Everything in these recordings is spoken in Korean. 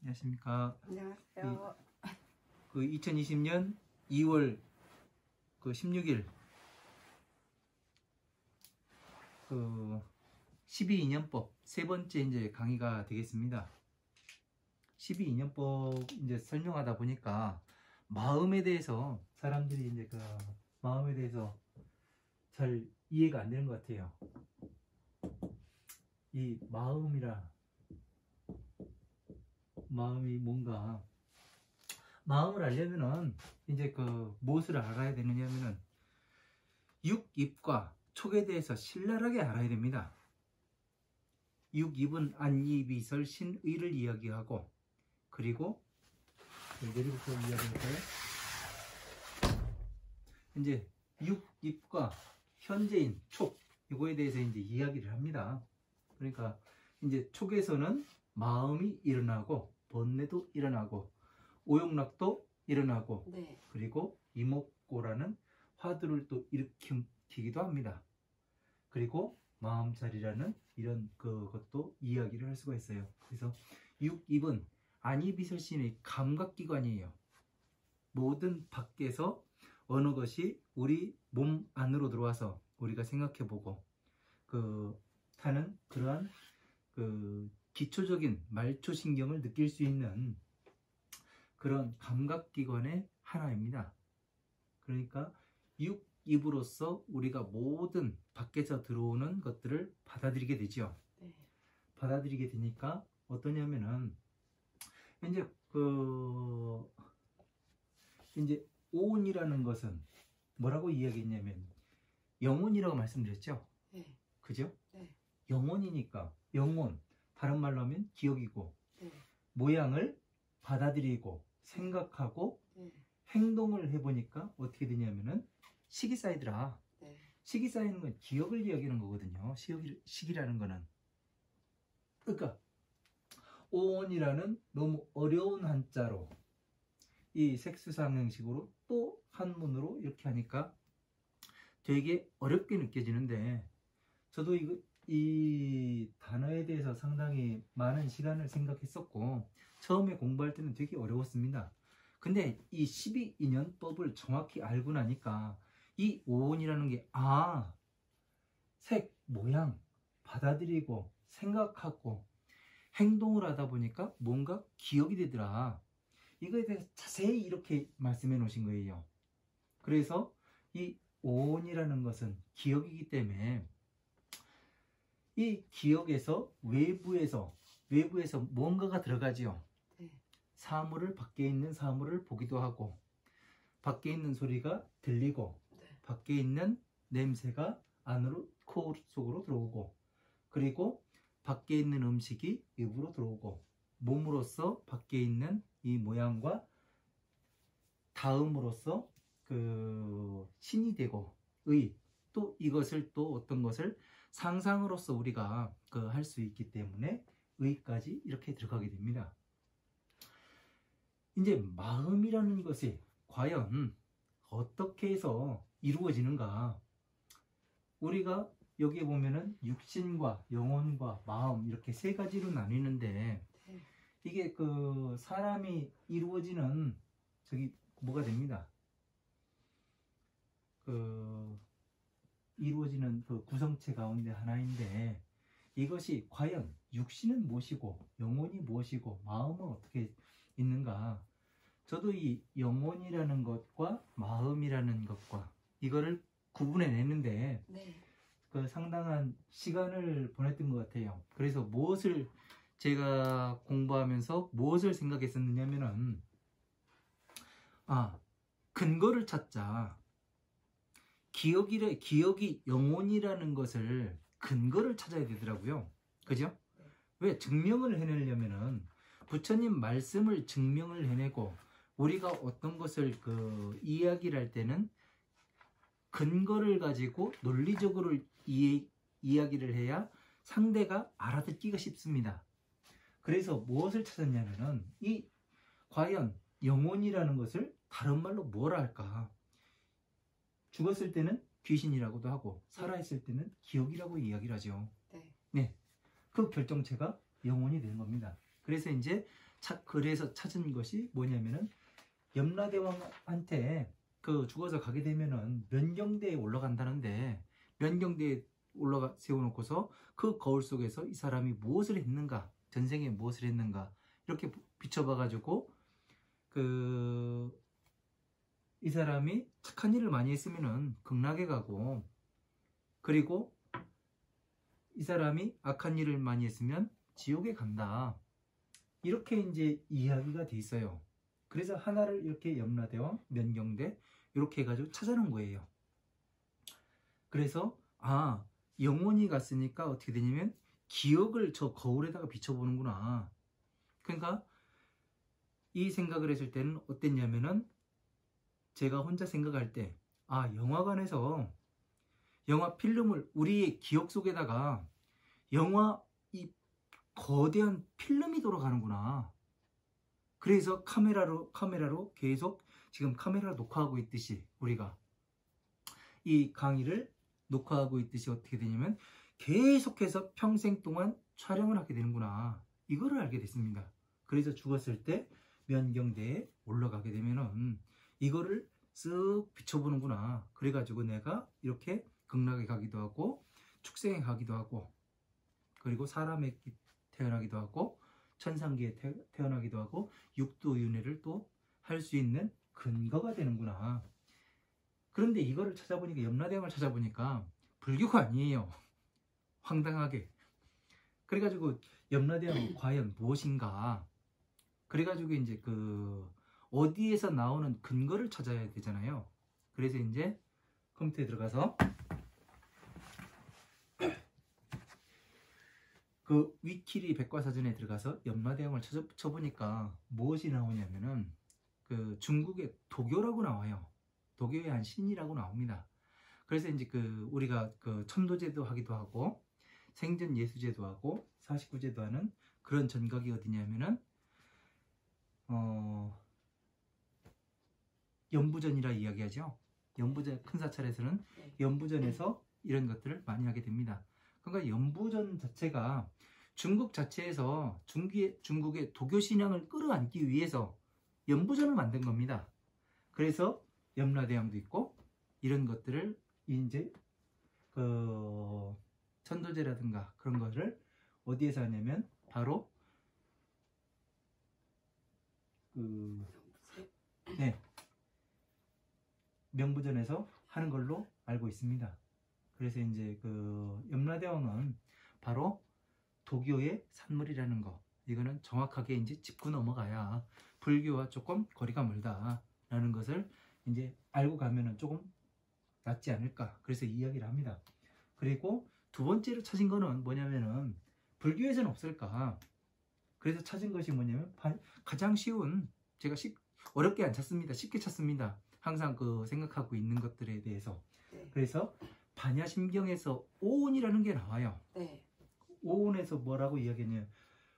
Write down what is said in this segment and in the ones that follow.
안녕하십니까. 안녕하세요. 2020년 2월 16일 12인연법 세 번째 이제 강의가 되겠습니다. 12인연법 이제 설명하다 보니까 마음에 대해서 사람들이 이제 마음에 대해서 잘 이해가 안 되는 것 같아요. 이 마음이 뭔가, 마음을 알려면은 이제 무엇을 알아야 되느냐면은 육입과 촉에 대해서 신랄하게 알아야 됩니다. 육입은 안이비설 신의를 이야기하고, 그리고 내리부터 이야기할까요? 이제 육입과 현재인 촉, 이거에 대해서 이제 이야기를 합니다. 그러니까 이제 촉에서는 마음이 일어나고 번뇌도 일어나고 오용락도 일어나고, 네. 그리고 이목고라는 화두를 또 일으키기도 합니다. 그리고 마음자리라는 이런 그것도 이야기를 할 수가 있어요. 그래서 육입은 안이비설신의 감각기관이에요. 모든 밖에서 어느 것이 우리 몸 안으로 들어와서 우리가 생각해보고 타는 그러한 기초적인 말초신경을 느낄 수 있는 그런 감각기관의 하나입니다. 그러니까 육입으로서 우리가 모든 밖에서 들어오는 것들을 받아들이게 되죠. 네. 받아들이게 되니까 어떠냐면은 이제 오온이라는 것은 뭐라고 이야기했냐면 영혼이라고 말씀드렸죠. 네. 그죠? 네. 영혼이니까, 영혼 다른 말로 하면 기억이고, 네. 모양을 받아들이고 생각하고 네. 행동을 해보니까 어떻게 되냐면은 식이 쌓이더라. 네. 식이 쌓이는 건 기억을 이야기하는 거거든요. 식이라는 거는. 그러니까 오온이라는 너무 어려운 한자로 이 색수상형식으로 또 한문으로 이렇게 하니까 되게 어렵게 느껴지는데, 저도 이 단어에 대해서 상당히 많은 시간을 생각했었고 처음에 공부할 때는 되게 어려웠습니다. 근데 이 12인연법을 정확히 알고 나니까 이 오온이라는 게 색, 모양 받아들이고 생각하고 행동을 하다 보니까 뭔가 기억이 되더라. 이거에 대해서 자세히 이렇게 말씀해 놓으신 거예요. 그래서 이 오온이라는 것은 기억이기 때문에 이 기억에서 외부에서 뭔가가 들어가지요. 네. 사물을, 밖에 있는 사물을 보기도 하고, 밖에 있는 소리가 들리고, 네. 밖에 있는 냄새가 안으로 코 속으로 들어오고, 그리고 밖에 있는 음식이 입으로 들어오고, 몸으로서 밖에 있는 이 모양과 닿음으로써 신이 되고, 또 이것을 또 어떤 것을 상상으로서 우리가 할 수 있기 때문에 의까지 이렇게 들어가게 됩니다. 이제 마음이라는 것이 과연 어떻게 해서 이루어지는가? 우리가 여기에 보면은 육신과 영혼과 마음 이렇게 세 가지로 나뉘는데, 네. 이게 사람이 이루어지는 뭐가 됩니다. 이루어지는 구성체 가운데 하나인데, 이것이 과연 육신은 무엇이고 영혼이 무엇이고 마음은 어떻게 있는가? 저도 이 영혼이라는 것과 마음이라는 것과 이거를 구분해내는데 네. 상당한 시간을 보냈던 것 같아요. 그래서 무엇을 제가 공부하면서 무엇을 생각했었느냐면은 근거를 찾자. 기억이 영혼이라는 것을 근거를 찾아야 되더라고요. 그죠? 네. 왜? 증명을 해내려면은 부처님 말씀을 증명을 해내고, 우리가 어떤 것을 이야기를 할 때는 근거를 가지고 논리적으로 이야기를 해야 상대가 알아듣기가 쉽습니다. 그래서 무엇을 찾았냐면은 과연 영혼이라는 것을 다른 말로 뭐라 할까? 죽었을 때는 귀신이라고도 하고 살아있을 때는 기억이라고 이야기를 하죠. 네. 네, 그 결정체가 영혼이 되는 겁니다. 그래서 이제 그래서 찾은 것이 뭐냐면은 염라대왕한테 그 죽어서 가게 되면은 면경대에 올라간다는데, 면경대에 올라가 세워놓고서 그 거울 속에서 이 사람이 무엇을 했는가, 전생에 무엇을 했는가 이렇게 비춰봐 가지고 이 사람이 착한 일을 많이 했으면은 극락에 가고, 그리고 이 사람이 악한 일을 많이 했으면 지옥에 간다, 이렇게 이제 이야기가 돼 있어요. 그래서 하나를 이렇게 염라대왕, 면경대 이렇게 해가지고 찾아놓은 거예요. 그래서 영혼이 갔으니까 어떻게 되냐면 기억을 저 거울에다가 비춰보는구나. 그러니까 이 생각을 했을 때는 어땠냐면은, 제가 혼자 생각할 때 영화관에서 영화 필름을 우리의 기억 속에다가 영화 이 거대한 필름이 돌아가는구나. 그래서 카메라로 계속 지금 카메라 녹화하고 있듯이, 우리가 이 강의를 녹화하고 있듯이 어떻게 되냐면 계속해서 평생 동안 촬영을 하게 되는구나, 이거를 알게 됐습니다. 그래서 죽었을 때 면경대에 올라가게 되면은 이거를 쓱 비춰보는구나. 그래가지고 내가 이렇게 극락에 가기도 하고 축생에 가기도 하고, 그리고 사람에 태어나기도 하고 천상계에 태어나기도 하고 육도윤회를 또 할 수 있는 근거가 되는구나. 그런데 이거를 찾아보니까, 염라대왕을 찾아보니까 불교가 아니에요. 황당하게. 그래가지고 염라대왕은 과연 무엇인가, 그래가지고 이제 어디에서 나오는 근거를 찾아야 되잖아요. 그래서 이제 컴퓨터에 들어가서 그 위키리 백과사전에 들어가서 염라대왕을 쳐보니까 무엇이 나오냐면은 중국의 도교라고 나와요. 도교의 한 신이라고 나옵니다. 그래서 이제 우리가 천도제도 하기도 하고 생전예수제도 하고 49제도 하는 그런 전각이 어디냐면은 연부전이라 이야기하죠. 연부전, 큰 사찰에서는 연부전에서 이런 것들을 많이 하게 됩니다. 그러니까 연부전 자체가 중국 자체에서 중국의 도교 신앙을 끌어안기 위해서 연부전을 만든 겁니다. 그래서 염라대왕도 있고 이런 것들을 이제 천도제라든가 그런 것을 어디에서 하냐면 바로 명부전에서 하는 걸로 알고 있습니다. 그래서 이제 염라대왕은 바로 도교의 산물이라는 거, 이거는 정확하게 이제 짚고 넘어가야 불교와 조금 거리가 멀다라는 것을 이제 알고 가면은 조금 낫지 않을까, 그래서 이야기를 합니다. 그리고 두 번째로 찾은 거는 뭐냐면은 불교에서는 없을까, 그래서 찾은 것이 뭐냐면 가장 쉬운, 제가 어렵게 안 찾습니다. 쉽게 찾습니다. 항상 생각하고 있는 것들에 대해서. 그래서 반야심경에서 오온이라는 게 나와요. 오온에서 뭐라고 이야기했냐면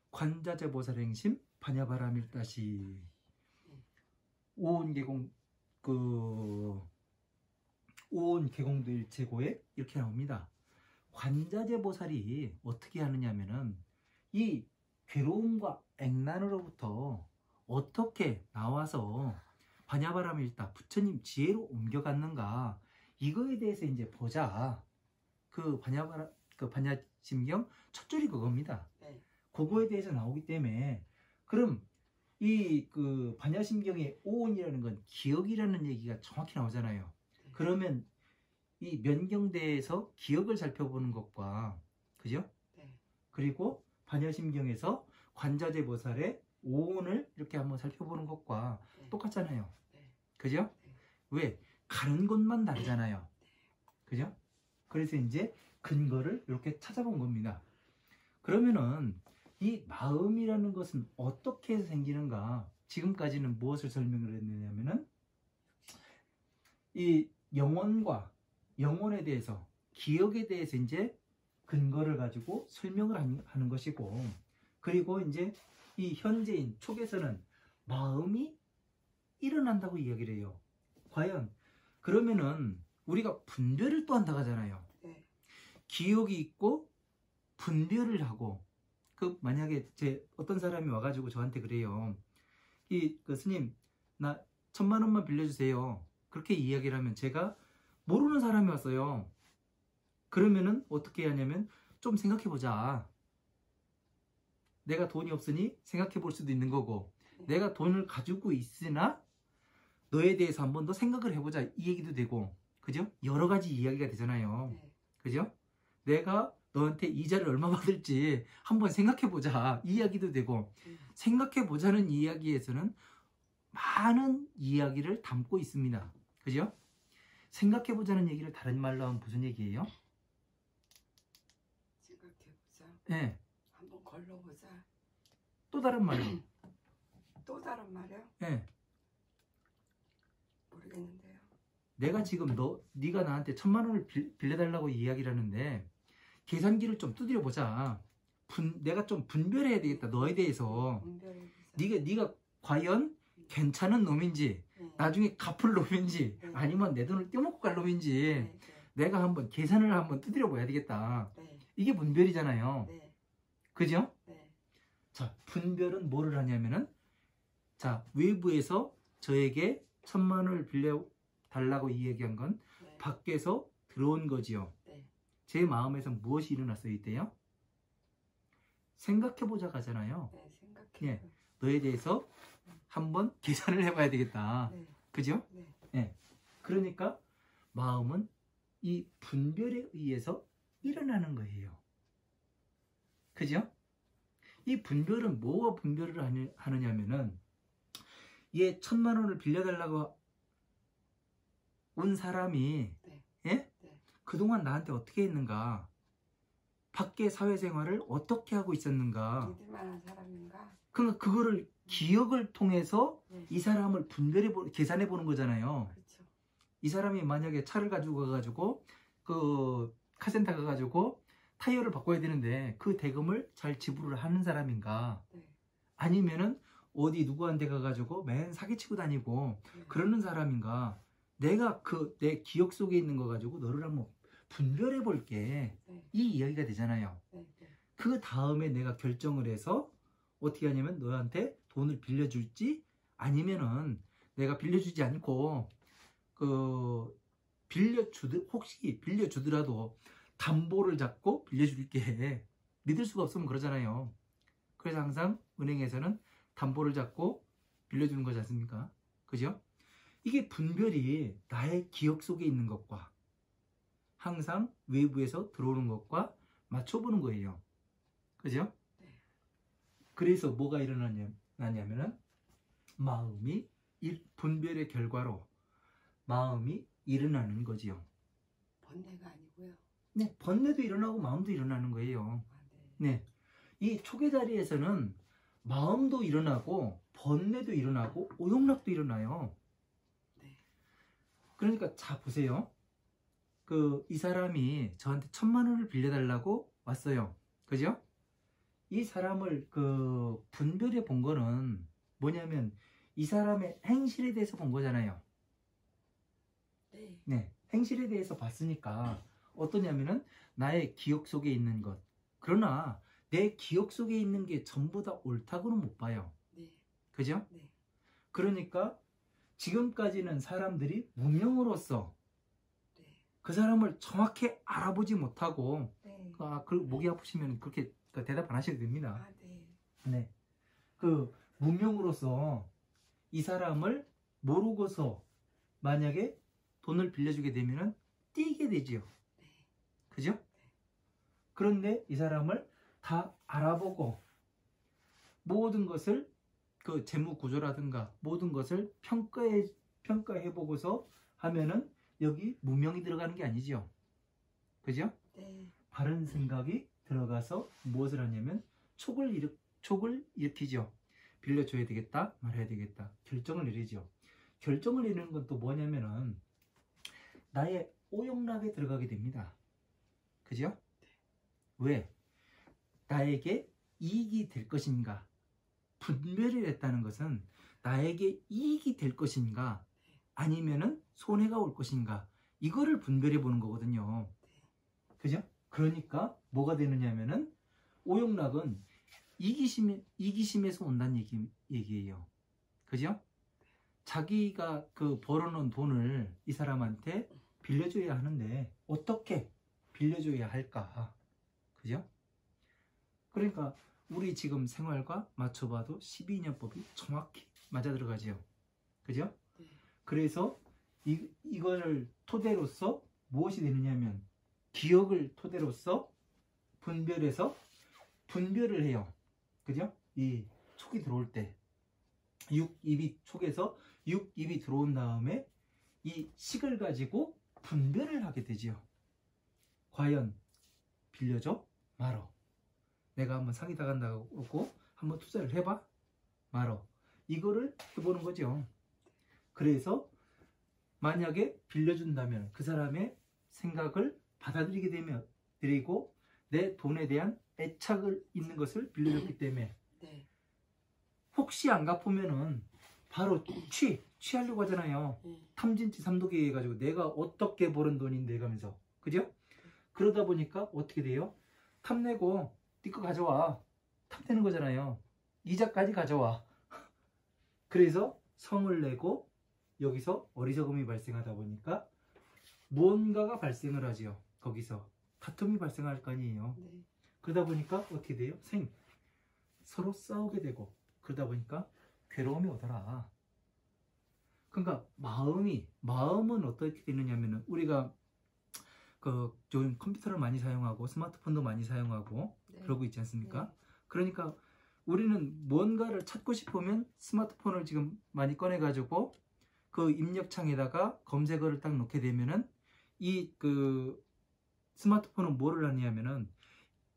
관자재보살행심 반야바라밀다시 오온계공 오온계공도 일체고에 이렇게 나옵니다. 관자재보살이 어떻게 하느냐면은 이 괴로움과 액난으로부터 어떻게 나와서 반야바라밀다 부처님 지혜로 옮겨갔는가, 이거에 대해서 이제 보자. 반야심경 첫 줄이 그겁니다. 그거에 대해서 나오기 때문에, 그럼 이 반야심경의 오온이라는 건 기억이라는 얘기가 정확히 나오잖아요. 그러면 이 면경대에서 기억을 살펴보는 것과, 그죠? 그리고 반야심경에서 관자재보살의 오온을 이렇게 한번 살펴보는 것과 똑같잖아요. 그죠? 왜? 가는 곳만 다르잖아요. 그죠? 그래서 이제 근거를 이렇게 찾아본 겁니다. 그러면은 이 마음이라는 것은 어떻게 해서 생기는가? 지금까지는 무엇을 설명을 했느냐면은 이 영혼과 영혼에 대해서, 기억에 대해서 이제 근거를 가지고 설명을 하는 것이고, 그리고 이제 이 현재인 촉에서는 마음이 일어난다고 이야기를 해요. 과연 그러면은 우리가 분별을 또 한다고 하잖아요. 기억이 있고 분별을 하고, 그 만약에 어떤 사람이 와가지고 저한테 그래요. 그 스님, 나 1000만 원만 빌려주세요. 그렇게 이야기를 하면 제가 모르는 사람이 왔어요. 그러면은 어떻게 하냐면 좀 생각해보자. 내가 돈이 없으니 생각해볼 수도 있는 거고, 내가 돈을 가지고 있으나 너에 대해서 한 번 더 생각을 해보자, 이 얘기도 되고, 그죠? 여러 가지 이야기가 되잖아요. 그죠? 내가 너한테 이자를 얼마 받을지 한번 생각해보자, 이 이야기도 되고, 생각해보자는 이야기에서는 많은 이야기를 담고 있습니다. 그죠? 생각해보자는 얘기를 다른 말로 하면 무슨 얘기예요? 생각해보자. 네. 한번 걸러보자. 또 다른 말로. 또 다른 말이요? 네. 모르겠는데요. 내가 지금 네가 나한테 1000만 원을 빌려달라고 이야기를 하는데 계산기를 좀 두드려 보자. 내가 좀 분별해야 되겠다, 너에 대해서. 네가 과연 괜찮은 놈인지, 나중에 갚을 놈인지, 아니면 내 돈을 떼먹고 갈 놈인지 내가 한번 계산을 한번 두드려 봐야 되겠다. 이게 분별이잖아요. 그죠? 자, 분별은 뭐를 하냐면은, 자, 외부에서 저에게 1000만 원을 빌려달라고 이야기한 건 밖에서 들어온 거지요. 제 마음에서 무엇이 일어났어요, 이때요? 생각해보자 가잖아요. 예, 너에 대해서 한번 계산을 해봐야 되겠다. 그죠? 예. 그러니까 마음은 이 분별에 의해서 일어나는 거예요. 그죠? 이 분별은 뭐와 분별을 하느냐면은, 얘 1000만 원을 빌려달라고 온 사람이 예? 그동안 나한테 어떻게 했는가, 밖의 사회생활을 어떻게 하고 있었는가, 믿을만한 사람인가? 그러니까 그거를 기억을 통해서 이 사람을 계산해 보는 거잖아요. 그렇죠. 이 사람이 만약에 차를 가지고 가가지고 그 카센터 가가지고 타이어를 바꿔야 되는데 그 대금을 잘 지불을 하는 사람인가, 아니면은 어디 누구한테 가가지고 맨 사기치고 다니고 그러는 사람인가, 내가 내 기억 속에 있는 거 가지고 너를 한번 분별해 볼게, 이 이야기가 되잖아요. 그 다음에 내가 결정을 해서 어떻게 하냐면 너한테 돈을 빌려줄지, 아니면은 내가 빌려주지 않고 혹시 빌려주더라도 담보를 잡고 빌려줄게. 믿을 수가 없으면 그러잖아요. 그래서 항상 은행에서는 담보를 잡고 빌려주는 거지 않습니까? 그죠? 이게 분별이 나의 기억 속에 있는 것과 항상 외부에서 들어오는 것과 맞춰보는 거예요. 그죠? 그래서 뭐가 일어나냐면은 마음이 분별의 결과로 마음이 일어나는 거지요. 번뇌가 아니고요. 네, 번뇌도 일어나고 마음도 일어나는 거예요. 네, 이 초계 자리에서는 마음도 일어나고 번뇌도 일어나고 오용락도 일어나요. 그러니까 자 보세요. 이 사람이 저한테 1000만 원을 빌려달라고 왔어요. 그죠? 이 사람을 분별해 본 거는 뭐냐면 이 사람의 행실에 대해서 본 거잖아요. 네, 행실에 대해서 봤으니까 어떠냐면은 나의 기억 속에 있는 것. 그러나 내 기억 속에 있는 게 전부 다 옳다고는 못 봐요. 그죠? 그러니까 지금까지는 사람들이 무명으로서 그 사람을 정확히 알아보지 못하고, 목이 아프시면 그렇게 대답 안 하셔도 됩니다. 네. 무명으로서 이 사람을 모르고서 만약에 돈을 빌려주게 되면은 띄게 되지요. 그죠? 그런데 이 사람을 다 알아보고 모든 것을 재무 구조라든가 모든 것을 평가해 보고서 하면은 여기 무명이 들어가는 게 아니죠. 그죠? 바른 생각이 들어가서 무엇을 하냐면 촉을 일으키죠. 빌려줘야 되겠다, 말해야 되겠다, 결정을 내리죠. 결정을 내리는 건 또 뭐냐면은 나의 오용락에 들어가게 됩니다. 그죠? 왜? 나에게 이익이 될 것인가? 분별을 했다는 것은 나에게 이익이 될 것인가, 아니면은 손해가 올 것인가, 이거를 분별해 보는 거거든요. 그죠? 그러니까 뭐가 되느냐면은 오용락은 이기심에서 온다는 얘기예요. 그죠? 자기가 그 벌어놓은 돈을 이 사람한테 빌려줘야 하는데 어떻게 빌려줘야 할까? 그죠? 그러니까 우리 지금 생활과 맞춰봐도 12인연법이 정확히 맞아 들어가죠. 그죠? 네. 그래서 이거를 토대로서 무엇이 되느냐면 기억을 토대로서 분별해서 분별을 해요. 그죠? 이 촉이 들어올 때 6입이 촉에서 6입이 들어온 다음에 이 식을 가지고 분별을 하게 되지요. 과연 빌려줘? 말어. 내가 한번 사기 당한다고 한번 투자를 해봐? 말어. 이거를 해보는 거죠. 그래서 만약에 빌려준다면 그 사람의 생각을 받아들이게 되면 드리고 내 돈에 대한 애착을 있는 것을 빌려줬기 때문에 네. 혹시 안 갚으면은 바로 취하려고 하잖아요. 탐진치 삼독이 해가지고 내가 어떻게 벌은 돈인데 가면서 그죠? 그러다 보니까 어떻게 돼요? 탐내고 네 거 가져와. 탐내는 거잖아요. 이자까지 가져와. 그래서 성을 내고 여기서 어리석음이 발생하다 보니까 무언가가 발생을 하지요. 거기서 다툼이 발생할 거 아니에요. 네. 그러다 보니까 어떻게 돼요? 서로 싸우게 되고 그러다 보니까 괴로움이 오더라. 그러니까 마음은 어떻게 되느냐면은 우리가 요즘 컴퓨터를 많이 사용하고 스마트폰도 많이 사용하고 네. 그러고 있지 않습니까? 네. 그러니까 우리는 무언가를 찾고 싶으면 스마트폰을 지금 많이 꺼내 가지고 그 입력창에다가 검색어를 딱 놓게 되면은 스마트폰은 뭐를 하냐면은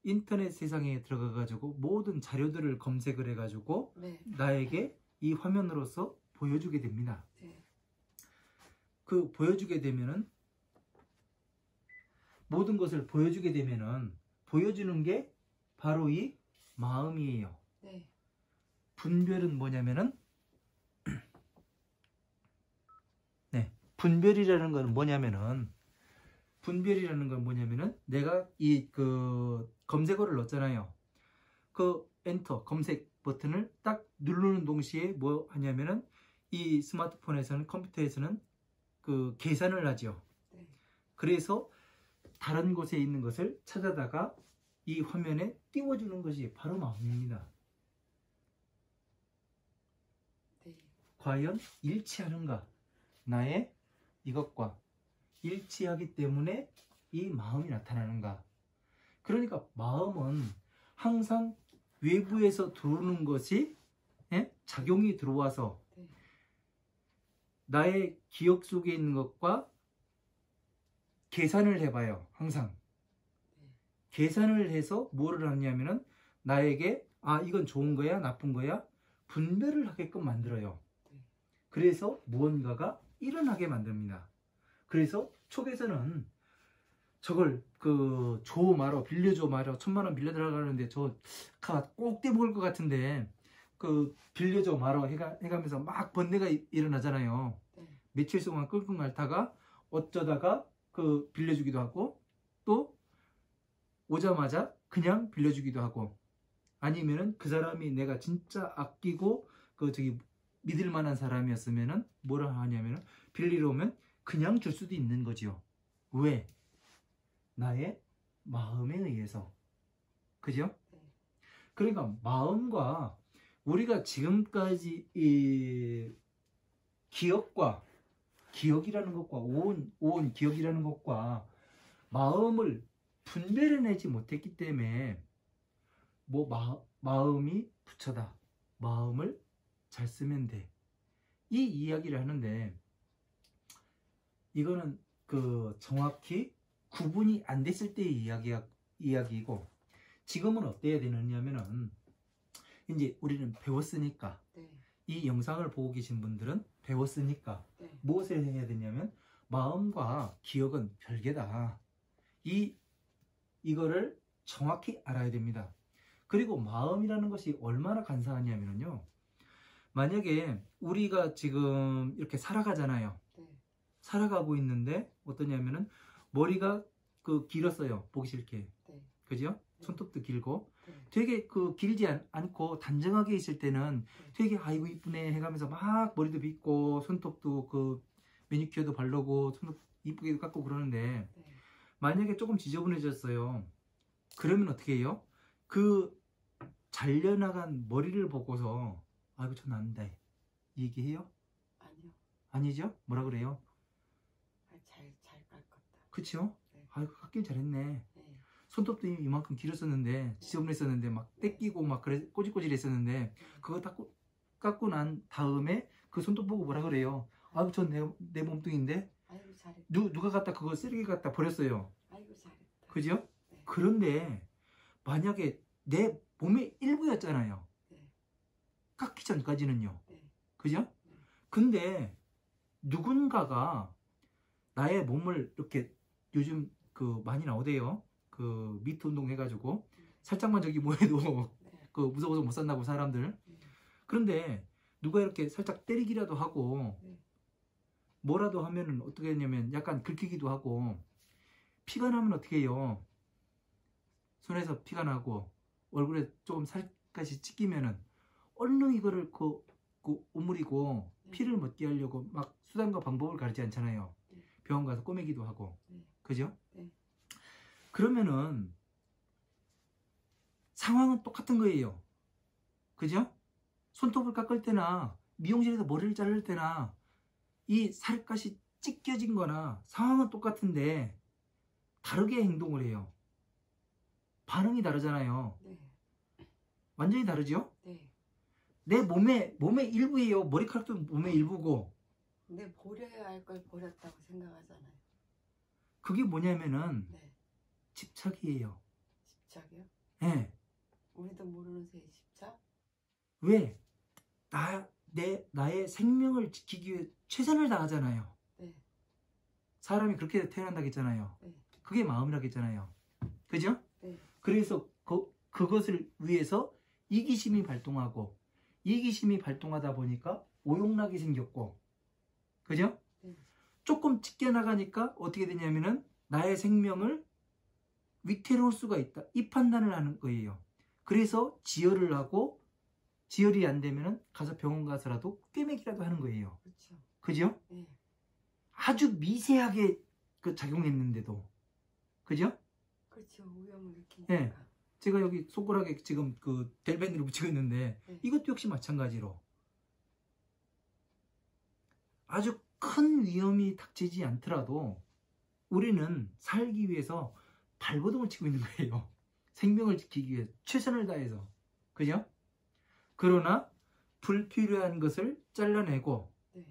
인터넷 세상에 들어가 가지고 모든 자료들을 검색을 해 가지고 네. 나에게 이 화면으로서 보여주게 됩니다. 네. 그 보여주게 되면은 모든 것을 보여주게 되면은 보여주는 게 바로 이 마음이에요. 네. 분별은 뭐냐면은 네, 분별이라는 건 뭐냐면은 내가 검색어를 넣었잖아요. 그 엔터 검색 버튼을 딱 누르는 동시에 뭐 하냐면은 이 스마트폰에서는 컴퓨터에서는 그 계산을 하죠. 네. 그래서 다른 곳에 있는 것을 찾아다가 이 화면에 띄워주는 것이 바로 마음입니다. 네. 과연 일치하는가? 나의 이것과 일치하기 때문에 이 마음이 나타나는가? 그러니까 마음은 항상 외부에서 들어오는 것이 작용이 들어와서 네. 나의 기억 속에 있는 것과 계산을 해봐요. 항상 네. 계산을 해서 뭐를 하냐면은 나에게 이건 좋은 거야 나쁜 거야 분별을 하게끔 만들어요. 네. 그래서 무언가가 일어나게 만듭니다. 그래서 촉에서는 저걸 줘 말어 빌려줘 말어 1000만원 빌려달라고 저 꼭 떼먹을 것 같은데 빌려줘 말어 해가면서 막 번뇌가 일어나잖아요. 네. 며칠 동안 끙끙 앓다가 어쩌다가 빌려주기도 하고 또 오자마자 그냥 빌려주기도 하고 아니면은 그 사람이 내가 진짜 아끼고 믿을 만한 사람이었으면은 뭐라 하냐면은 빌리러 오면 그냥 줄 수도 있는 거지요. 왜? 나의 마음에 의해서. 그죠? 네. 그러니까 마음과 우리가 지금까지 이 기억이라는 것과 온 기억이라는 것과 마음을 분별해내지 못했기 때문에 마음이 부처다. 마음을 잘 쓰면 돼. 이 이야기를 하는데 이거는 정확히 구분이 안 됐을 때의 이야기이고 지금은 어때야 되느냐면은 이제 우리는 배웠으니까 네. 이 영상을 보고 계신 분들은 배웠으니까 네. 무엇을 해야 되냐면 마음과 기억은 별개다. 이거를 정확히 알아야 됩니다. 그리고 마음이라는 것이 얼마나 간사하냐면요. 만약에 우리가 지금 이렇게 살아가잖아요. 네. 살아가고 있는데 어떠냐면은 머리가 길었어요. 보기 싫게. 네. 그죠? 손톱도 길고 네. 되게 그 길지 않고 단정하게 있을 때는 네. 되게 아이고 이쁘네 해가면서 막 머리도 빗고 손톱도 그 매니큐어도 바르고 손톱 이쁘게 깎고 그러는데 네. 만약에 조금 지저분해졌어요. 그러면 어떻게 해요? 그 잘려나간 머리를 보고서 아이고 저 난데 이 얘기해요? 아니요. 아니죠? 뭐라 그래요? 잘 깎았다. 그쵸? 네. 아이고 깎길 잘했네. 네. 손톱도 이만큼 길었었는데 지저분했었는데 막 떼끼고 막 그래 꼬질꼬질했었는데 네. 그거 깎고 난 다음에 그 손톱 보고 뭐라 그래요? 아이고 전 내 몸뚱인데 아이고 잘했다. 누가 갖다 그거 쓰레기 갖다 버렸어요. 아이고 잘했다. 그죠? 네. 그런데 만약에 내 몸의 일부였잖아요. 네. 깎기 전까지는요. 네. 그죠? 네. 근데 누군가가 나의 몸을 이렇게 요즘 그 많이 나오대요. 그 미트 운동 해가지고 살짝만 저기 뭐 해도 네. 그 무서워서 못 산다고 사람들. 네. 그런데 누가 이렇게 살짝 때리기라도 하고 네. 뭐라도 하면은 어떻게 했냐면 약간 긁히기도 하고 피가 나면 어떻게 해요? 손에서 피가 나고 얼굴에 조금 살갗이 찢기면은 얼른 이거를 그 오므리고 피를 멎게 하려고 막 수단과 방법을 가르치지 않잖아요. 네. 병원 가서 꼬매기도 하고. 네. 그죠? 네. 그러면은 상황은 똑같은 거예요. 그죠? 손톱을 깎을 때나 미용실에서 머리를 자를 때나 이 살갗이 찢겨진 거나 상황은 똑같은데 다르게 행동을 해요. 반응이 다르잖아요. 네. 완전히 다르죠? 네. 내 몸의 일부예요. 머리카락도 몸의 일부고. 근데 버려야 할 걸 버렸다고 생각하잖아요. 그게 뭐냐면은 네. 집착이에요. 집착이요? 예. 우리도 모르는 새에 집착? 왜? 나의 생명을 지키기 위해 최선을 다하잖아요. 네. 사람이 그렇게 태어난다고 했잖아요. 네. 그게 마음이라고 했잖아요. 그죠? 네. 그래서 그것을 위해서 이기심이 발동하고 이기심이 발동하다 보니까 오용락이 생겼고 그죠? 네. 조금 찢겨나가니까 어떻게 되냐면은 나의 생명을 위태로울 수가 있다. 이 판단을 하는 거예요. 그래서 지혈을 하고 지혈이 안 되면은 가서 병원 가서라도 꿰매기라도 하는 거예요. 그렇죠. 그죠? 네. 아주 미세하게 그 작용했는데도 그죠? 그렇죠. 오염을 느끼니까. 네. 제가 여기 손가락에 지금 그 델밴드를 붙이고 있는데 네. 이것도 역시 마찬가지로 아주 큰 위험이 닥치지 않더라도 우리는 살기 위해서 발버둥을 치고 있는 거예요. 생명을 지키기 위해 최선을 다해서. 그죠? 그러나 불필요한 것을 잘라내고 네.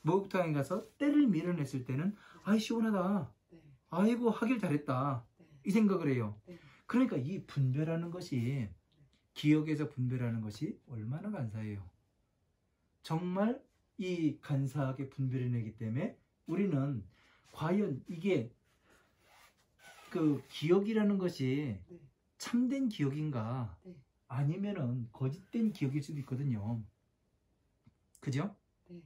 목욕탕에 가서 때를 밀어냈을 때는 아이 시원하다. 네. 아이고 하길 잘했다. 네. 이 생각을 해요. 네. 그러니까 이 분별하는 것이 기억에서 분별하는 것이 얼마나 간사해요. 정말 이 간사하게 분별해내기 때문에 우리는 과연 이게 그 기억이라는 것이 네. 참된 기억인가 네. 아니면은 거짓된 기억일 수도 있거든요. 그죠? 네.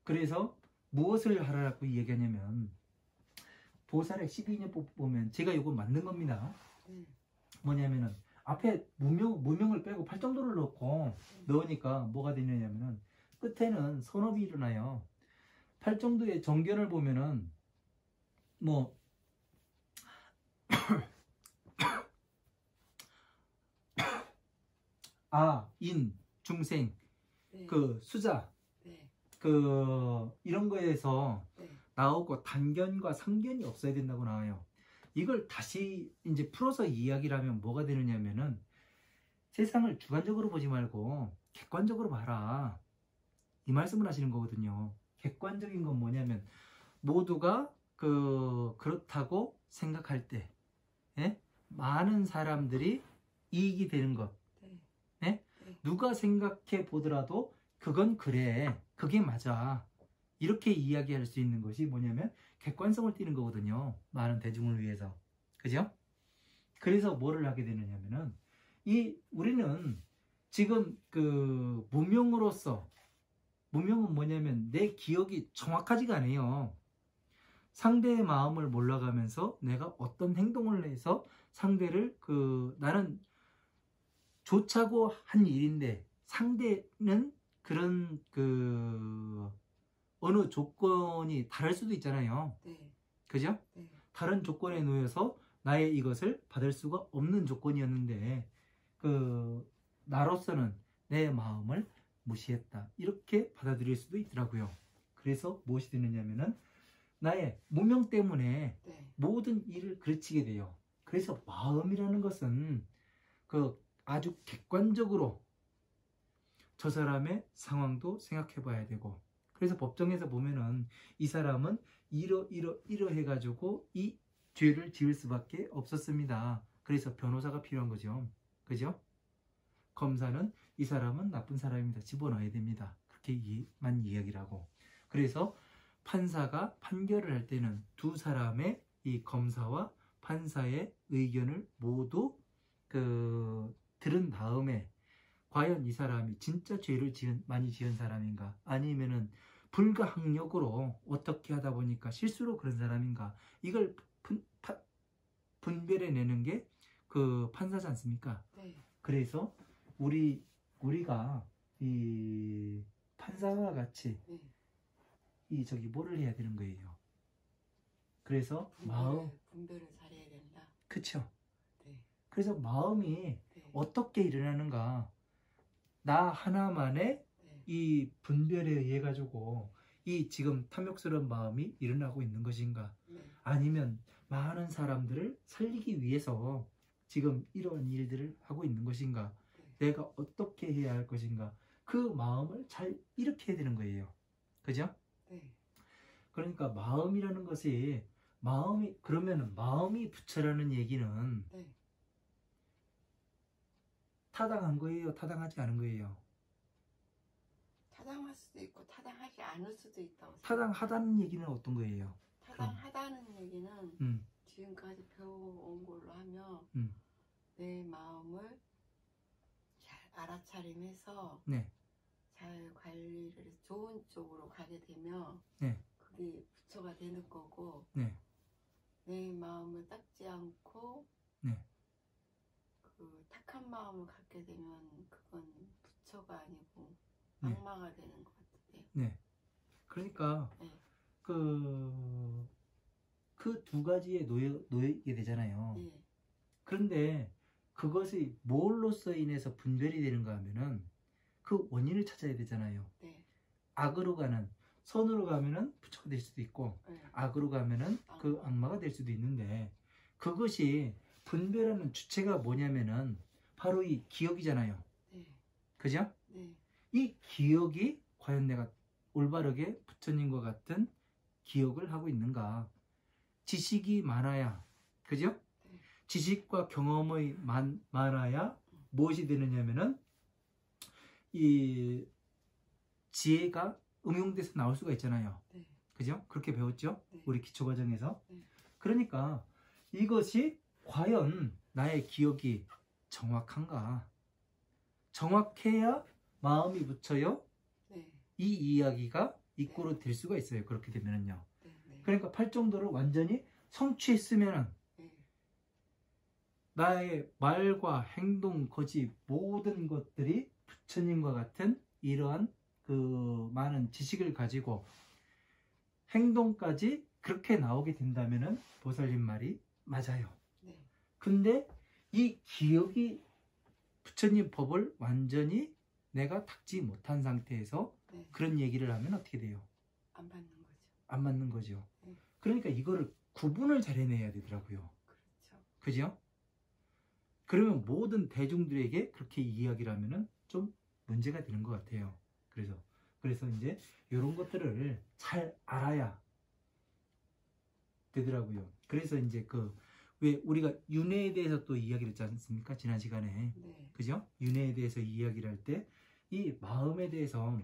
그래서 무엇을 하라고 얘기하냐면 보살의 12인연법 보면 제가 이거 만든 겁니다. 네. 뭐냐면은 앞에 무명을 빼고 팔정도를 넣으니까 뭐가 되느냐면은 끝에는 선업이 일어나요. 팔정도의 정견을 보면은 뭐 인, 중생, 네. 그 수자, 네. 그 이런 거에서 네. 나오고 단견과 상견이 없어야 된다고 나와요. 이걸 다시 이제 풀어서 이야기를 하면 뭐가 되느냐면은 세상을 주관적으로 보지 말고 객관적으로 봐라. 이 말씀을 하시는 거거든요. 객관적인 건 뭐냐면 모두가 그렇다고 생각할 때 많은 사람들이 이익이 되는 것. 네. 누가 생각해 보더라도 그건 그래. 그게 맞아. 이렇게 이야기할 수 있는 것이 뭐냐면 객관성을 띠는 거거든요. 많은 대중을 위해서. 그죠? 그래서 뭐를 하게 되느냐면은 우리는 지금 그 무명은 뭐냐면 내 기억이 정확하지가 않아요. 상대의 마음을 몰라가면서 내가 어떤 행동을 해서 상대를 나는 좋자고 한 일인데 상대는 그런 어느 조건이 다를 수도 있잖아요. 네. 그죠? 네. 다른 조건에 놓여서 나의 이것을 받을 수가 없는 조건이었는데 나로서는 내 마음을 무시했다. 이렇게 받아들일 수도 있더라고요. 그래서 무엇이 되느냐면은 나의 무명 때문에 네. 모든 일을 그르치게 돼요. 그래서 마음이라는 것은 아주 객관적으로 저 사람의 상황도 생각해 봐야 되고, 그래서 법정에서 보면은 이 사람은 이러 해가지고 이 죄를 지을 수밖에 없었습니다. 그래서 변호사가 필요한 거죠. 그죠? 검사는 이 사람은 나쁜 사람입니다. 집어넣어야 됩니다. 그렇게만 이야기를 하고, 그래서 판사가 판결을 할 때는 두 사람의 이 검사와 판사의 의견을 모두 들은 다음에 과연 이 사람이 진짜 죄를 많이 지은 사람인가, 아니면은 불가항력으로 어떻게 하다 보니까 실수로 그런 사람인가, 이걸 분별해내는 게 판사지 않습니까? 네. 그래서 우리가 이 판사와 같이 네. 뭐를 해야 되는 거예요. 그래서 분별을 잘해야 된다. 그쵸? 네. 그래서 마음이 네. 어떻게 일어나는가, 나 하나만의 네. 이 분별에 의해 가지고 이 지금 탐욕스러운 마음이 일어나고 있는 것인가, 네. 아니면 많은 사람들을 살리기 위해서 지금 이러한 일들을 하고 있는 것인가, 네. 내가 어떻게 해야 할 것인가, 그 마음을 잘 일으켜야 되는 거예요. 그죠? 네. 그러니까 마음이라는 것이 그러면은 마음이 부처라는 얘기는 네. 타당한 거예요, 타당하지 않은 거예요? 타당할 수도 있고 타당하지 않을 수도 있다고 생각해요. 타당하다는 얘기는 어떤 거예요? 타당하다는 얘기는 지금까지 배워온 걸로 하면 내 마음을 잘 알아차림해서 네. 잘 관리를 해서 좋은 쪽으로 가게 되면 네. 그게 부처가 되는 거고, 네. 내 마음을 닦지 않고 네. 탁한 마음을 갖게 되면 그건 부처가 아니고 네. 악마가 되는 것 같아요. 네. 그러니까 네. 그 두 가지에 놓이게 되잖아요. 네. 그런데 그것이 뭘로써 인해서 분별이 되는가 하면은 그 원인을 찾아야 되잖아요. 네. 악으로 가는, 선으로 가면은 부처가 될 수도 있고, 네. 악으로 가면은 그 악마가 될 수도 있는데, 그것이 분별하는 주체가 뭐냐면은 바로 이 기억이잖아요. 네. 그죠? 네. 이 기억이 과연 내가 올바르게 부처님과 같은 기억을 하고 있는가? 지식이 많아야, 그죠? 네. 지식과 경험이 많아야 무엇이 되느냐면은 이 지혜가 응용돼서 나올 수가 있잖아요. 네. 그죠? 그렇게 배웠죠? 네. 우리 기초과정에서. 네. 그러니까 이것이 과연 나의 기억이 정확한가? 정확해야 마음이 붙여요. 네. 이 이야기가 입구로 될 수가 있어요. 그렇게 되면은요. 네. 네. 그러니까 팔정도를 완전히 성취했으면은 네. 나의 말과 행동, 거짓 모든 것들이 부처님과 같은 이러한 많은 지식을 가지고 행동까지 그렇게 나오게 된다면은 보살님 말이 맞아요. 네. 근데 이 기억이 부처님 법을 완전히 내가 닦지 못한 상태에서 네. 그런 얘기를 하면 어떻게 돼요? 안 받는 거죠. 안 맞는 거죠. 네. 그러니까 이거를 구분을 잘 해내야 되더라고요. 그렇죠. 그죠? 그러면 모든 대중들에게 그렇게 이야기를 하면은 좀 문제가 되는 것 같아요. 그래서 이제 이런 것들을 잘 알아야 되더라고요. 그래서 이제 왜 우리가 윤회에 대해서 또 이야기를 했지 않습니까? 지난 시간에. 네. 그죠? 윤회에 대해서 이야기를 할 때 이 마음에 대해서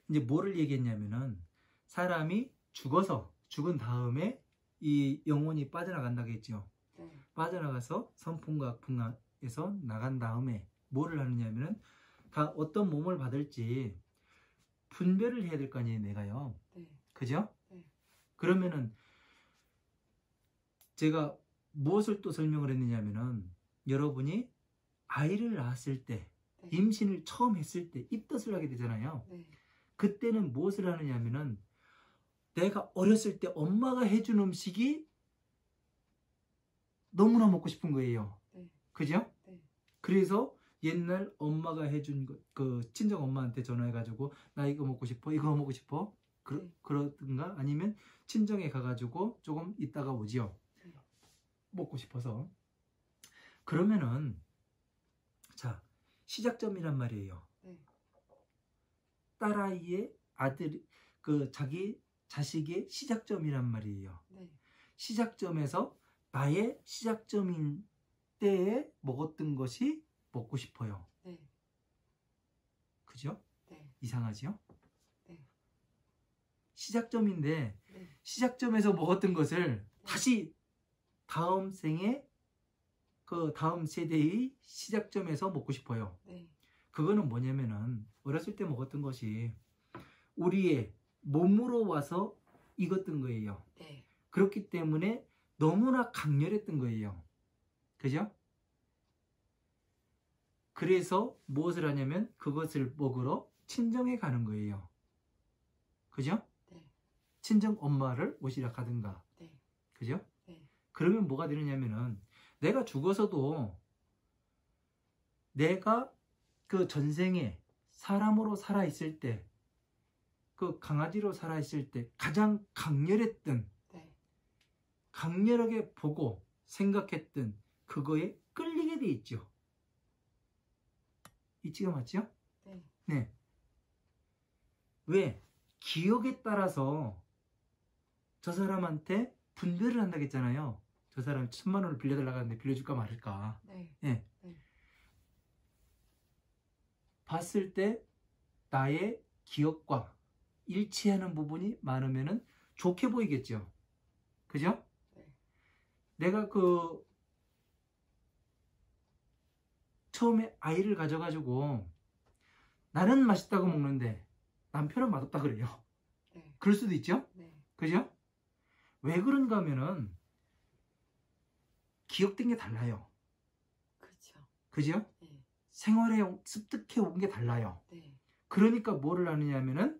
이제 뭐를 얘기했냐면은 사람이 죽은 다음에 이 영혼이 빠져나간다고 했죠. 네. 빠져나가서 선풍과 악풍에서 나간 다음에 뭐를 하느냐면은 다 어떤 몸을 받을지 분별을 해야 될 거 아니에요, 내가요. 네. 그죠? 네. 그러면은 제가 무엇을 또 설명을 했느냐면은 여러분이 아이를 낳았을 때, 네. 임신을 처음 했을 때 입덧을 하게 되잖아요. 네. 그때는 무엇을 하느냐면은 내가 어렸을 때 엄마가 해준 음식이 너무나 먹고 싶은 거예요. 네. 그죠? 네. 그래서 옛날 엄마가 해준 그 친정 엄마한테 전화해가지고 나 이거 먹고 싶어, 이거 먹고 싶어. 네. 그러든가 아니면 친정에 가가지고 조금 있다가 오지요. 네. 먹고 싶어서. 그러면은 자, 시작점이란 말이에요. 네. 딸아이의 아들, 그 자기 자식의 시작점이란 말이에요. 네. 시작점에서 나의 시작점인 때에 먹었던 것이 먹고 싶어요. 네. 그죠? 네. 이상하지요? 네. 시작점인데 네. 시작점에서 먹었던 것을 네. 다시 다음 생에 그 다음 세대의 시작점에서 먹고 싶어요. 네. 그거는 뭐냐면은 어렸을 때 먹었던 것이 우리의 몸으로 와서 익었던 거예요. 네. 그렇기 때문에 너무나 강렬했던 거예요. 그죠? 그래서 무엇을 하냐면 그것을 먹으러 친정에 가는 거예요. 그죠? 네. 친정 엄마를 모시러 가든가. 네. 그죠? 네. 그러면 뭐가 되느냐면은 내가 죽어서도 내가 그 전생에 사람으로 살아있을 때, 그 강아지로 살아있을 때 가장 강렬했던, 네. 강렬하게 보고 생각했던 그거에 끌리게 돼 있죠. 이치가 맞죠? 네. 네. 왜? 기억에 따라서 저 사람한테 분별을 한다고 했잖아요. 저 사람 1000만 원을 빌려달라고 하는데 빌려줄까 말을까. 네. 네. 네. 봤을 때 나의 기억과 일치하는 부분이 많으면은 좋게 보이겠죠. 그죠? 네. 내가 그 처음에 아이를 가져가지고 나는 맛있다고 먹는데 남편은 맛없다 그래요. 네. 그럴 수도 있죠. 네. 그죠? 왜 그런가 하면은 기억된 게 달라요. 그렇죠. 그죠? 네. 생활에 습득해 온 게 달라요. 네. 그러니까 뭐를 하느냐면은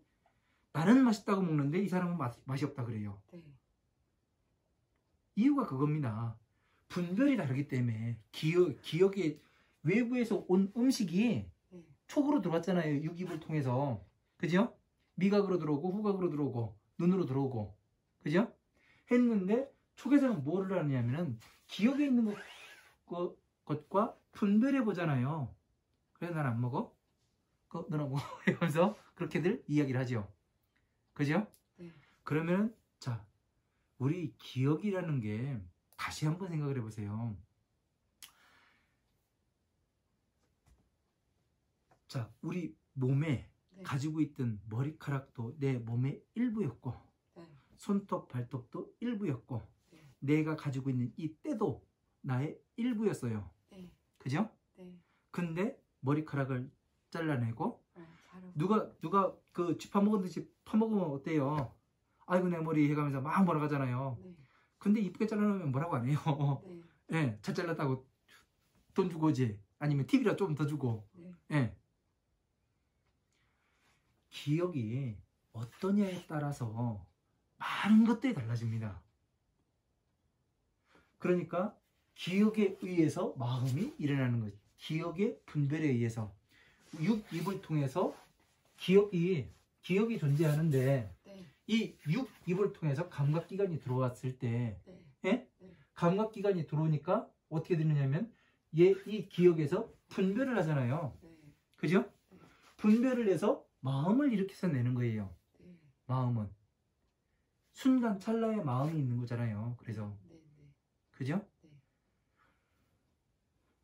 나는 맛있다고 먹는데 이 사람은 맛이 없다 그래요. 네. 이유가 그겁니다. 분별이 다르기 때문에 기억에 외부에서 온 음식이 네. 촉으로 들어왔잖아요. 육입을 통해서. 그죠? 미각으로 들어오고 후각으로 들어오고 눈으로 들어오고. 그죠? 했는데 촉에서는 뭐를 하느냐면은 기억에 있는 것과 분별해 보잖아요. 그래서 난 안 먹어? 너는 먹어? 이러면서 그렇게들 이야기를 하죠. 그죠? 네. 그러면 자, 우리 기억이라는 게 다시 한번 생각을 해보세요. 자, 우리 몸에 네. 가지고 있던 머리카락도 내 몸의 일부였고 네. 손톱, 발톱도 일부였고 네. 내가 가지고 있는 이 때도 나의 일부였어요. 네. 그죠? 네. 근데 머리카락을 잘라내고 잘하고. 누가 그 쥐 파먹은 듯이 파먹으면 어때요? 아이고 내 머리 해가면서 막 몰아가잖아요. 네. 근데 이쁘게 잘라놓으면 뭐라고 안 해요. 네. 예, 잘 잘랐다고 돈 주고 오지. 아니면 팁이라 좀 더 주고. 네. 예. 기억이 어떠냐에 따라서 많은 것들이 달라집니다. 그러니까 기억에 의해서 마음이 일어나는 거죠. 기억의 분별에 의해서 육입을 통해서 기억이 존재하는데 네. 이 육입을 통해서 감각기관이 들어왔을 때 네. 예? 네. 감각기관이 들어오니까 어떻게 되느냐면 이 기억에서 분별을 하잖아요. 네. 그죠? 분별을 해서 마음을 일으켜서 내는 거예요. 네. 마음은 순간 찰나의 마음이 있는 거잖아요. 그래서 네. 네. 그죠? 네.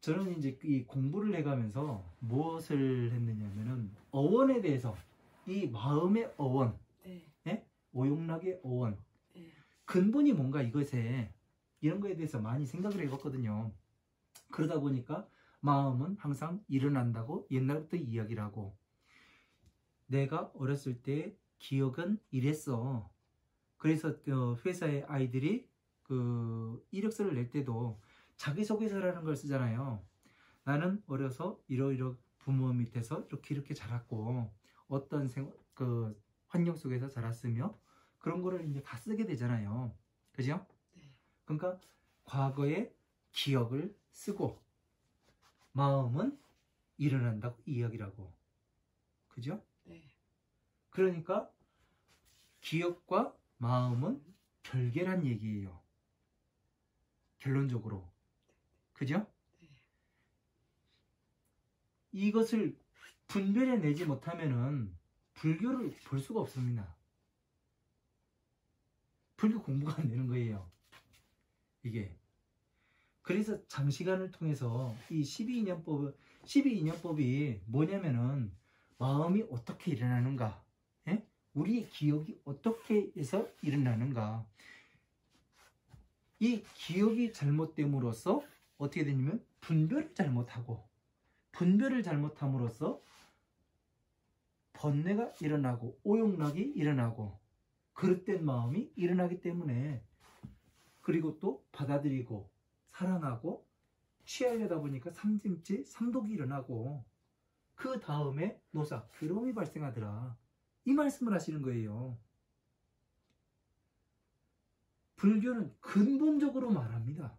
저는 이제 이 공부를 해가면서 무엇을 했느냐면은 어원에 대해서 이 마음의 어원, 네. 예? 오용락의 어원, 네. 근본이 뭔가 이것에 이런 거에 대해서 많이 생각을 해봤거든요. 그러다 보니까 마음은 항상 일어난다고 옛날부터 이야기를 하고 내가 어렸을 때 기억은 이랬어. 그래서 그 회사의 아이들이 그 이력서를 낼 때도 자기소개서라는 걸 쓰잖아요. 나는 어려서 이러이러 부모 밑에서 이렇게 자랐고 어떤 그 환경 속에서 자랐으며 그런 거를 이제 다 쓰게 되잖아요. 그죠? 네. 그러니까 과거의 기억을 쓰고 마음은 일어난다고 이야기라고. 그죠? 네. 그러니까 기억과 마음은 별개란 얘기예요. 결론적으로. 그죠? 네. 이것을 분별해내지 못하면은 불교를 볼 수가 없습니다. 불교 공부가 안 되는 거예요. 이게. 그래서 장시간을 통해서 이 12인연법이 뭐냐면은 마음이 어떻게 일어나는가, 예? 우리의 기억이 어떻게 해서 일어나는가. 이 기억이 잘못됨으로써 어떻게 되냐면 분별을 잘못하고, 분별을 잘못함으로써 번뇌가 일어나고 오용락이 일어나고 그릇된 마음이 일어나기 때문에, 그리고 또 받아들이고 사랑하고 취하려다 보니까 삼진치 삼독이 일어나고 그 다음에 노사 괴로움이 발생하더라. 이 말씀을 하시는 거예요. 불교는 근본적으로 말합니다.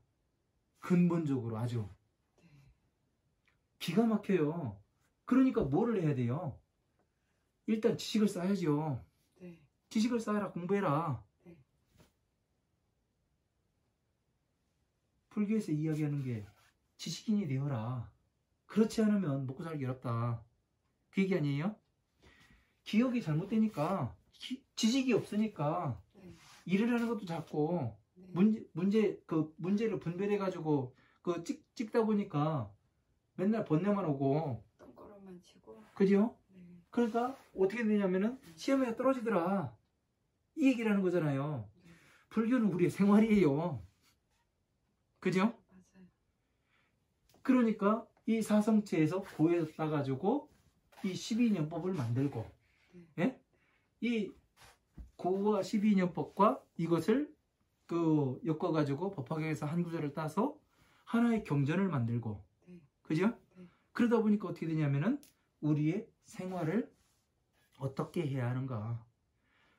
근본적으로 아주 네. 기가 막혀요. 그러니까 뭐를 해야 돼요? 일단 지식을 쌓아야죠. 네. 지식을 쌓아라. 공부해라. 네. 불교에서 이야기하는 게 지식인이 되어라. 그렇지 않으면 먹고 살기 어렵다. 그 얘기 아니에요? 기억이 잘못되니까 지식이 없으니까 네. 일을 하는 것도 작고 네. 문제를 분별해가지고 찍다 보니까 맨날 번뇌만 오고, 똥꼬로만 치고. 그죠? 네. 그러니까 어떻게 되냐면은 시험에 떨어지더라. 이 얘기를 하는 거잖아요. 네. 불교는 우리의 생활이에요. 그죠? 맞아요. 그러니까 이 사성체에서 고에 따가지고 이 12인연법을 만들고, 네. 예? 이 고와 12인연법과 이것을 엮어가지고 법화경에서 한 구절을 따서 하나의 경전을 만들고, 네. 그죠? 네. 그러다 보니까 어떻게 되냐면은 우리의 생활을 어떻게 해야 하는가.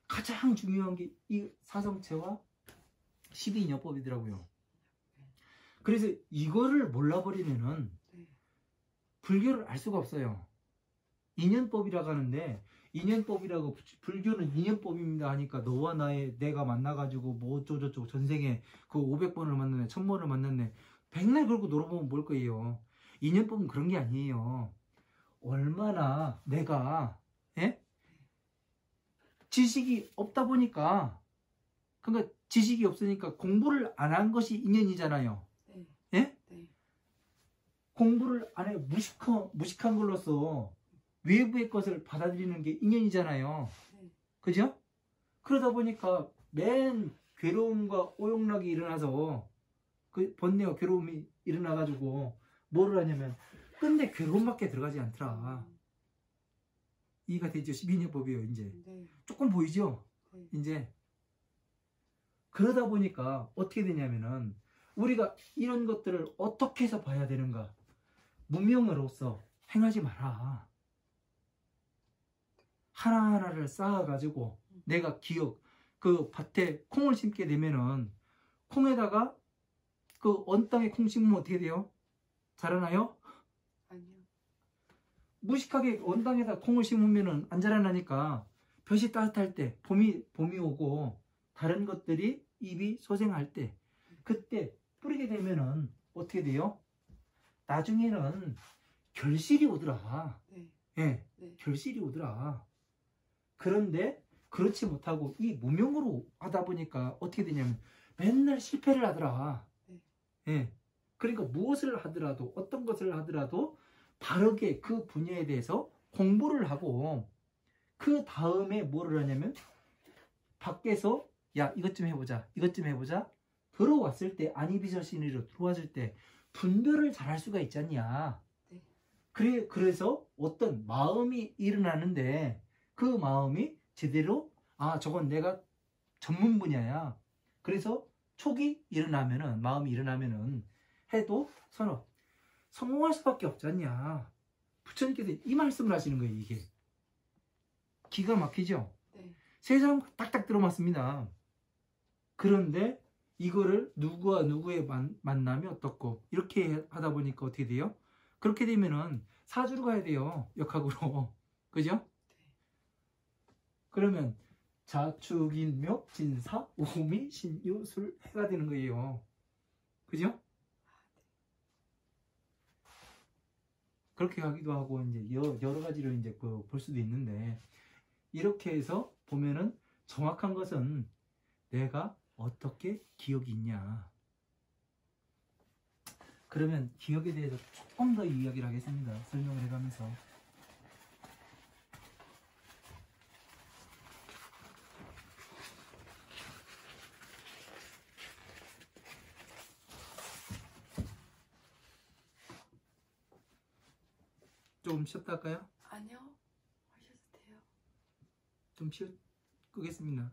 가장 중요한 게 이 사성체와 12인연법이더라고요. 그래서 이거를 몰라버리면은 네. 불교를 알 수가 없어요. 인연법이라고 하는데, 인연법이라고 불교는 인연법입니다 하니까 너와 내가 만나가지고 뭐 어쩌고저쩌고 전생에 그 500번을 만났네, 1000번을 만났네, 백날 걸고 놀아보면 뭘 거예요. 인연법은 그런 게 아니에요. 얼마나 내가, 예? 지식이 없다 보니까, 그러니까 지식이 없으니까 공부를 안 한 것이 인연이잖아요. 네. 예? 네. 공부를 안 해 무식한 걸로써 외부의 것을 받아들이는 게 인연이잖아요. 네. 그죠? 그러다 보니까 맨 괴로움과 오용락이 일어나서 그 번뇌와 괴로움이 일어나가지고 뭐를 하냐면 끝내 괴로움밖에 들어가지 않더라. 이해가 되죠? 12인연법이에요. 이제 네. 조금 보이죠? 네. 이제 그러다 보니까 어떻게 되냐면은 우리가 이런 것들을 어떻게 해서 봐야 되는가? 무명으로서 행하지 마라. 하나하나를 쌓아가지고 내가 기억, 그 밭에 콩을 심게 되면은 콩에다가 그 언 땅에 콩 심으면 어떻게 돼요? 자라나요? 아니요. 무식하게 언 땅에다 콩을 심으면은 안 자라나니까 볕이 따뜻할 때, 봄이 오고 다른 것들이 잎이 소생할 때, 그때 뿌리게 되면은 어떻게 돼요? 나중에는 결실이 오더라. 네. 예, 네. 결실이 오더라. 그런데 그렇지 못하고 이 무명으로 하다 보니까 어떻게 되냐면 맨날 실패를 하더라. 네. 예. 그러니까 무엇을 하더라도, 어떤 것을 하더라도 바르게 그 분야에 대해서 공부를 하고 그 다음에 뭐를 하냐면 밖에서 야 이것 좀 해보자, 이것 좀 해보자, 들어왔을 때 안이비설신으로 들어왔을 때 분별을 잘 할 수가 있잖냐. 네. 그래서 어떤 마음이 일어나는데 그 마음이 제대로 저건 내가 전문 분야야. 그래서 촉이 일어나면은, 마음이 일어나면은 해도 성공할 수밖에 없지 않냐. 부처님께서 이 말씀을 하시는 거예요. 이게 기가 막히죠. 네. 세상 딱딱 들어맞습니다. 그런데 이거를 누구와 누구의 만남이 어떻고 이렇게 하다 보니까 어떻게 돼요? 그렇게 되면은 사주로 가야 돼요. 역학으로. 그죠? 그러면 자축인묘 진사 우미 신유 술 해가 되는 거예요. 그죠? 그렇게 가기도 하고 이제 여러 가지로 이제 볼 수도 있는데, 이렇게 해서 보면은 정확한 것은 내가 어떻게 기억이 있냐. 그러면 기억에 대해서 조금 더 이야기를 하겠습니다. 설명을 해가면서. 조금 쉬었다 할까요? 아니요. 하셔도 돼요. 좀 끄겠습니다.